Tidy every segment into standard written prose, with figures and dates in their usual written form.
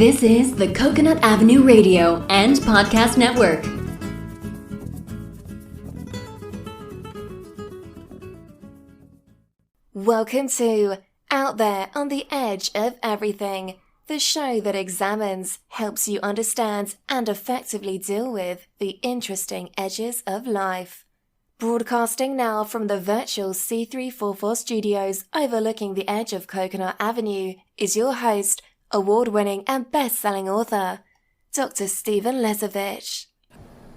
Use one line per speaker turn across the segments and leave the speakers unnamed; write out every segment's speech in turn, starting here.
This is the Coconut Avenue Radio and Podcast Network.
Welcome to Out There on the Edge of Everything, the show that examines, helps you understand, and effectively deal with the interesting edges of life. Broadcasting now from the virtual C344 studios overlooking the edge of Coconut Avenue is your host, award-winning and best-selling author, Dr. Stephen Lesovich.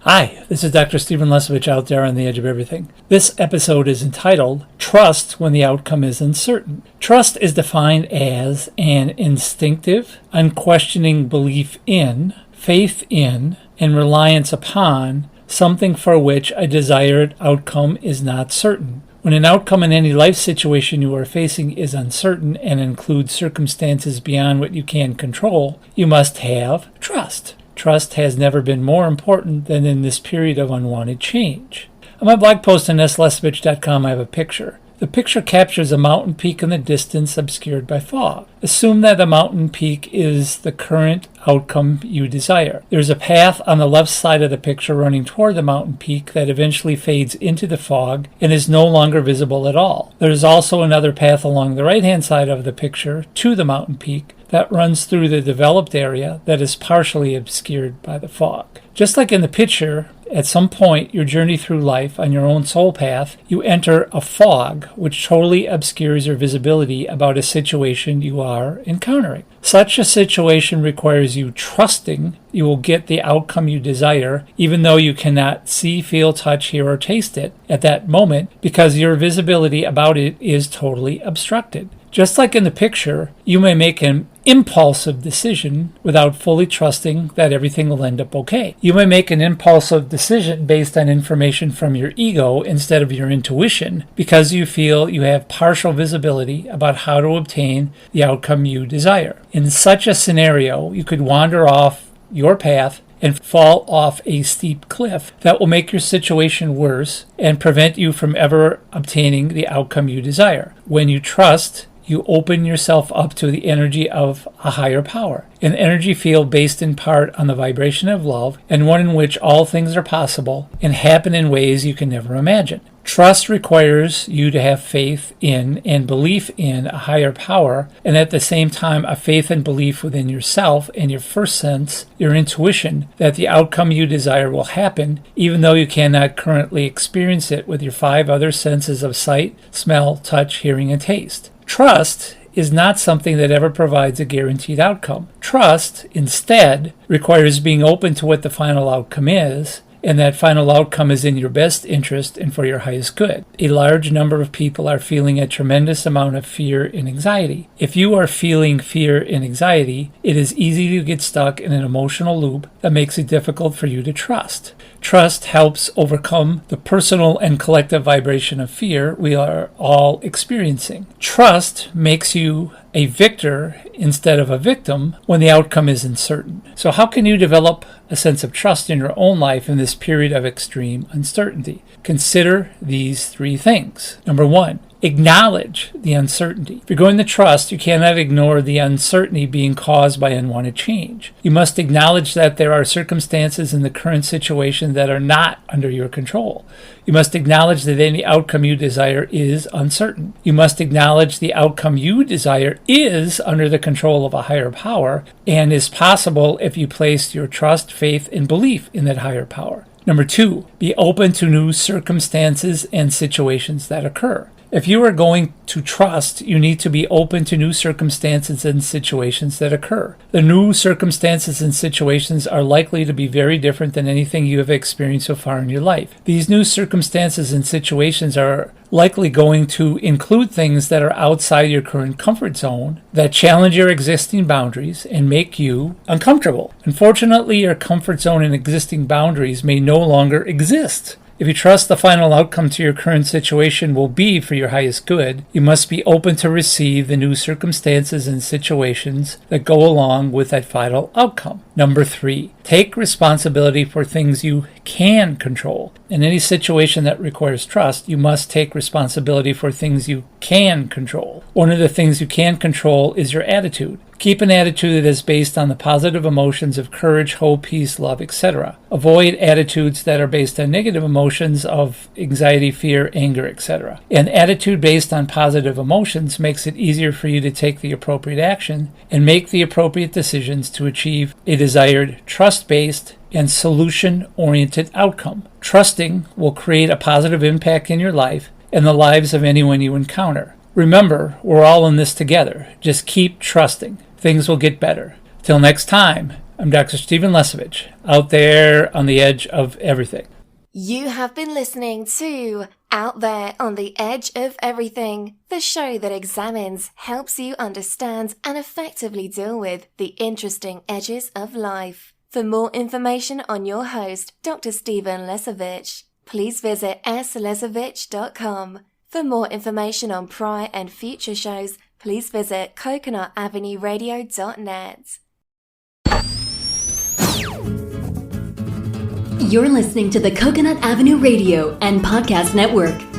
Hi, this is Dr. Stephen Lesovich out there on the edge of everything. This episode is entitled, Trust When the Outcome is Uncertain. Trust is defined as an instinctive, unquestioning belief in, faith in, and reliance upon something for which a desired outcome is not certain. When an outcome in any life situation you are facing is uncertain and includes circumstances beyond what you can control, you must have trust. Trust has never been more important than in this period of unwanted change. On my blog post on slesovich.com I have a picture. The picture captures a mountain peak in the distance obscured by fog. Assume that the mountain peak is the current outcome you desire. There's a path on the left side of the picture running toward the mountain peak that eventually fades into the fog and is no longer visible at all. There is also another path along the right-hand side of the picture to the mountain peak that runs through the developed area that is partially obscured by the fog. Just like in the picture, at some point your journey through life on your own soul path, you enter a fog which totally obscures your visibility about a situation you are encountering. Such a situation requires you trusting you will get the outcome you desire, even though you cannot see, feel, touch, hear, or taste it at that moment because your visibility about it is totally obstructed. Just like in the picture, you may make an impulsive decision without fully trusting that everything will end up okay. You may make an impulsive decision based on information from your ego instead of your intuition because you feel you have partial visibility about how to obtain the outcome you desire. In such a scenario, you could wander off your path and fall off a steep cliff that will make your situation worse and prevent you from ever obtaining the outcome you desire. When you trust, you open yourself up to the energy of a higher power, an energy field based in part on the vibration of love and one in which all things are possible and happen in ways you can never imagine. Trust requires you to have faith in and belief in a higher power, and at the same time a faith and belief within yourself and your first sense, your intuition, that the outcome you desire will happen, even though you cannot currently experience it with your 5 other senses of sight, smell, touch, hearing, and taste. Trust is not something that ever provides a guaranteed outcome. Trust, instead, requires being open to what the final outcome is, and that final outcome is in your best interest and for your highest good. A large number of people are feeling a tremendous amount of fear and anxiety. If you are feeling fear and anxiety, it is easy to get stuck in an emotional loop that makes it difficult for you to trust. Trust helps overcome the personal and collective vibration of fear we are all experiencing. Trust makes you a victor instead of a victim when the outcome is uncertain. So how can you develop a sense of trust in your own life in this period of extreme uncertainty? Consider these 3 things. Number 1, acknowledge the uncertainty. If you're going to trust, you cannot ignore the uncertainty being caused by unwanted change. You must acknowledge that there are circumstances in the current situation that are not under your control. You must acknowledge that any outcome you desire is uncertain. You must acknowledge the outcome you desire is under the control of a higher power and is possible if you place your trust, faith, and belief in that higher power. Number 2, be open to new circumstances and situations that occur. If you are going to trust, you need to be open to new circumstances and situations that occur. The new circumstances and situations are likely to be very different than anything you have experienced so far in your life. These new circumstances and situations are likely going to include things that are outside your current comfort zone, that challenge your existing boundaries and make you uncomfortable. Unfortunately, your comfort zone and existing boundaries may no longer exist. If you trust the final outcome to your current situation will be for your highest good, you must be open to receive the new circumstances and situations that go along with that final outcome. Number 3, take responsibility for things you can control. In any situation that requires trust, you must take responsibility for things you can control. One of the things you can control is your attitude. Keep an attitude that is based on the positive emotions of courage, hope, peace, love, etc. Avoid attitudes that are based on negative emotions of anxiety, fear, anger, etc. An attitude based on positive emotions makes it easier for you to take the appropriate action and make the appropriate decisions to achieve a desired trust-based and solution-oriented outcome. Trusting will create a positive impact in your life and the lives of anyone you encounter. Remember, we're all in this together. Just keep trusting. Things will get better. Till next time, I'm Dr. Stephen Lesevich, out there on the edge of everything.
You have been listening to Out There on the Edge of Everything, the show that examines, helps you understand, and effectively deal with the interesting edges of life. For more information on your host, Dr. Stephen Lesevich, please visit slesevich.com. For more information on prior and future shows, please visit coconutavenueradio.net.
You're listening to the Coconut Avenue Radio and Podcast Network.